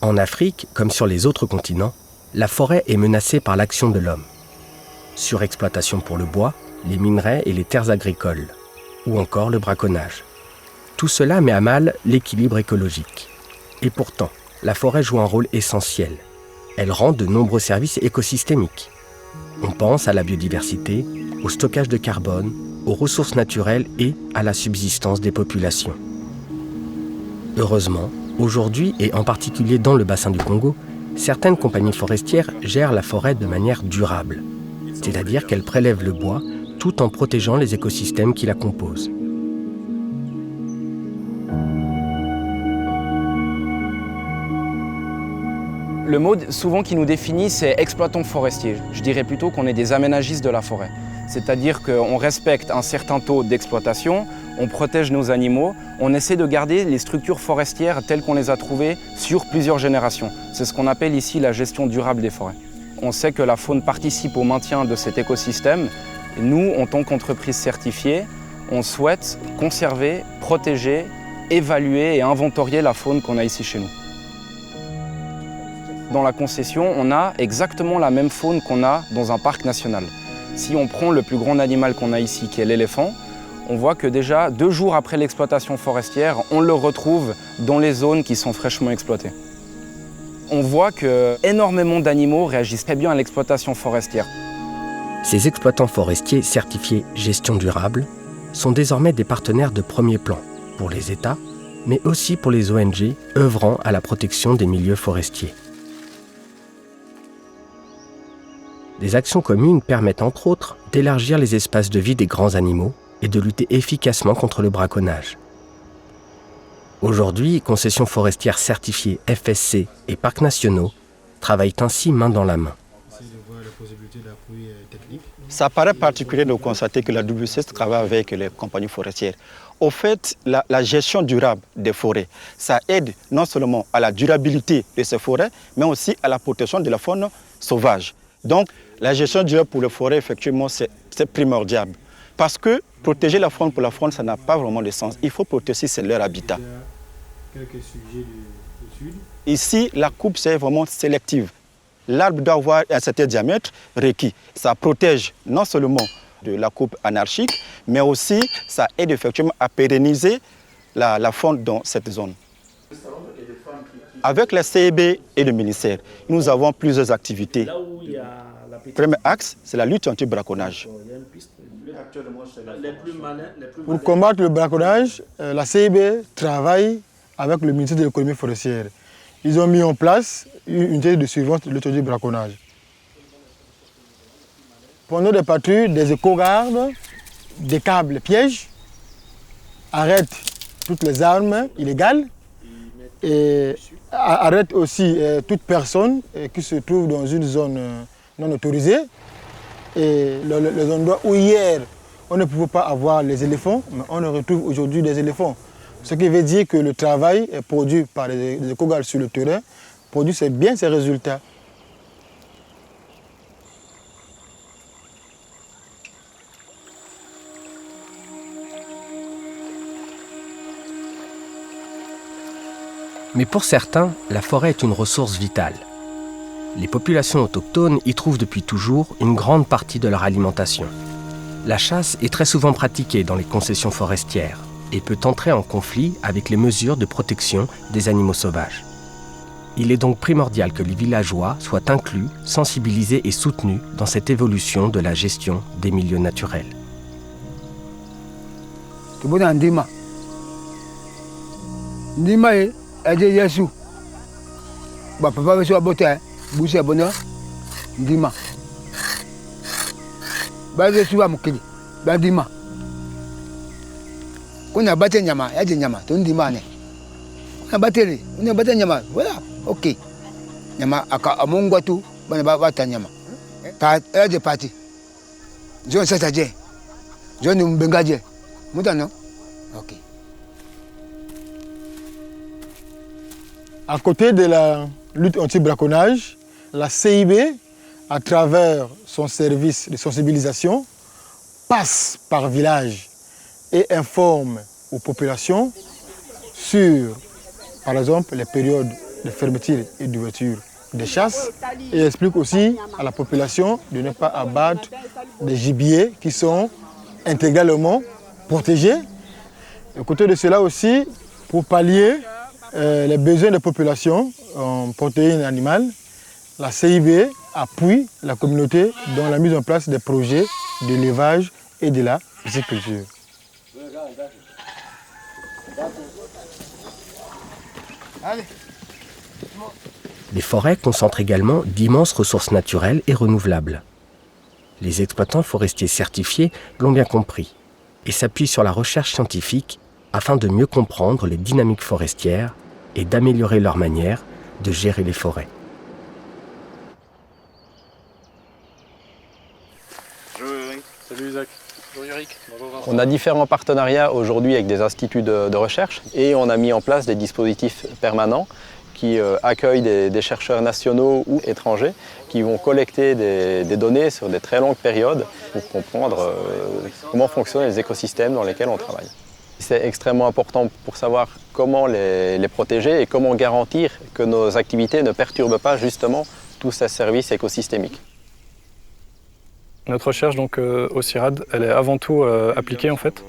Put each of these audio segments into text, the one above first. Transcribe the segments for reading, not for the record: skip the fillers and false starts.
En Afrique, comme sur les autres continents, la forêt est menacée par l'action de l'homme. Surexploitation pour le bois, les minerais et les terres agricoles, ou encore le braconnage. Tout cela met à mal l'équilibre écologique. Et pourtant, la forêt joue un rôle essentiel. Elle rend de nombreux services écosystémiques. On pense à la biodiversité, au stockage de carbone, aux ressources naturelles et à la subsistance des populations. Heureusement, aujourd'hui et en particulier dans le bassin du Congo, certaines compagnies forestières gèrent la forêt de manière durable. C'est-à-dire qu'elles prélèvent le bois tout en protégeant les écosystèmes qui la composent. Le mot souvent qui nous définit, c'est exploitant forestier. Je dirais plutôt qu'on est des aménagistes de la forêt. C'est-à-dire qu'on respecte un certain taux d'exploitation, on protège nos animaux, on essaie de garder les structures forestières telles qu'on les a trouvées sur plusieurs générations. C'est ce qu'on appelle ici la gestion durable des forêts. On sait que la faune participe au maintien de cet écosystème. Et nous, en tant qu'entreprise certifiée, on souhaite conserver, protéger, évaluer et inventorier la faune qu'on a ici chez nous. Dans la concession, on a exactement la même faune qu'on a dans un parc national. Si on prend le plus grand animal qu'on a ici, qui est l'éléphant, on voit que déjà 2 jours après l'exploitation forestière, on le retrouve dans les zones qui sont fraîchement exploitées. On voit qu'énormément d'animaux réagissent très bien à l'exploitation forestière. Ces exploitants forestiers certifiés gestion durable sont désormais des partenaires de premier plan pour les États, mais aussi pour les ONG œuvrant à la protection des milieux forestiers. Des actions communes permettent entre autres d'élargir les espaces de vie des grands animaux et de lutter efficacement contre le braconnage. Aujourd'hui, concessions forestières certifiées FSC et parcs nationaux travaillent ainsi main dans la main. Ça paraît particulier de constater que la WCS travaille avec les compagnies forestières. Au fait, la gestion durable des forêts, ça aide non seulement à la durabilité de ces forêts, mais aussi à la protection de la faune sauvage. Donc, la gestion durable pour les forêts, effectivement, c'est primordial. Parce que protéger la faune pour la faune, ça n'a pas vraiment de sens. Il faut protéger leur habitat. Ici, la coupe, c'est vraiment sélective. L'arbre doit avoir un certain diamètre requis. Ça protège non seulement de la coupe anarchique, mais aussi ça aide effectivement à pérenniser la faune dans cette zone. Avec la CEB et le ministère, nous avons plusieurs activités. Le premier axe, c'est la lutte anti-braconnage. Pour combattre le braconnage, la CEB travaille avec le ministère de l'économie forestière. Ils ont mis en place une unité de surveillance de lutte anti-braconnage. Pendant des patrouilles, des éco-gardes, des câbles pièges arrêtent toutes les armes illégales et arrêtent aussi toute personne qui se trouve dans une zone non autorisée. Et les endroits où hier on ne pouvait pas avoir les éléphants, mais on retrouve aujourd'hui des éléphants. Ce qui veut dire que le travail est produit par les éco-gardes sur le terrain produit bien ses résultats. Mais pour certains, la forêt est une ressource vitale. Les populations autochtones y trouvent depuis toujours une grande partie de leur alimentation. La chasse est très souvent pratiquée dans les concessions forestières et peut entrer en conflit avec les mesures de protection des animaux sauvages. Il est donc primordial que les villageois soient inclus, sensibilisés et soutenus dans cette évolution de la gestion des milieux naturels. Kuna bate nyama, yaje nyama, tundi mane. Kuna batele, kuna bate nyama, voilà, ok. Nyama aka amongwa tu, bana bata nyama. Ta yaje parti. John sataje. John mbengaje. Mutano. Ok. À côté de la lutte anti-braconnage, la CIB, à travers son service de sensibilisation, passe par village et informe aux populations sur, par exemple, les périodes de fermeture et d'ouverture des chasses et explique aussi à la population de ne pas abattre des gibiers qui sont intégralement protégés. À côté de cela aussi, pour pallier les besoins des populations en protéines animales, la CIB appuie la communauté dans la mise en place des projets d'élevage et de la pisciculture. Les forêts concentrent également d'immenses ressources naturelles et renouvelables. Les exploitants forestiers certifiés l'ont bien compris et s'appuient sur la recherche scientifique afin de mieux comprendre les dynamiques forestières et d'améliorer leur manière de gérer les forêts. Salut Isaac. Bonjour Yorick. Bonjour Vincent. On a différents partenariats aujourd'hui avec des instituts de recherche et on a mis en place des dispositifs permanents qui accueillent des chercheurs nationaux ou étrangers qui vont collecter des données sur des très longues périodes pour comprendre comment fonctionnent les écosystèmes dans lesquels on travaille. C'est extrêmement important pour savoir comment les protéger et comment garantir que nos activités ne perturbent pas justement tous ces services écosystémiques. Notre recherche donc, au CIRAD, elle est avant tout appliquée en fait,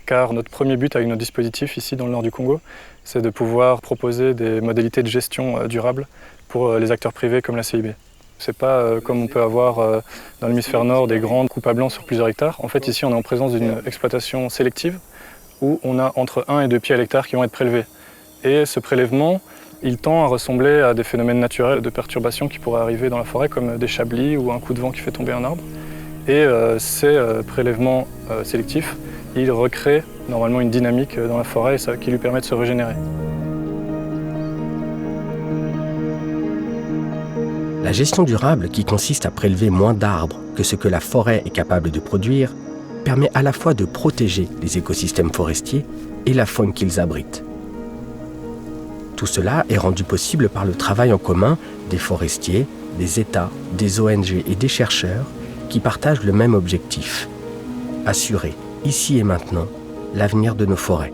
car notre premier but avec nos dispositifs ici dans le nord du Congo, c'est de pouvoir proposer des modalités de gestion durables pour les acteurs privés comme la CIB. C'est pas comme on peut avoir dans l'hémisphère nord des grandes coupes à blanc sur plusieurs hectares. En fait, ici, on est en présence d'une exploitation sélective où on a entre 1 et 2 pieds à l'hectare qui vont être prélevés. Et ce prélèvement, il tend à ressembler à des phénomènes naturels de perturbation qui pourraient arriver dans la forêt, comme des chablis ou un coup de vent qui fait tomber un arbre. Et ces prélèvements sélectifs, ils recréent normalement une dynamique dans la forêt qui lui permet de se régénérer. La gestion durable, qui consiste à prélever moins d'arbres que ce que la forêt est capable de produire, permet à la fois de protéger les écosystèmes forestiers et la faune qu'ils abritent. Tout cela est rendu possible par le travail en commun des forestiers, des États, des ONG et des chercheurs qui partagent le même objectif: assurer, ici et maintenant, l'avenir de nos forêts.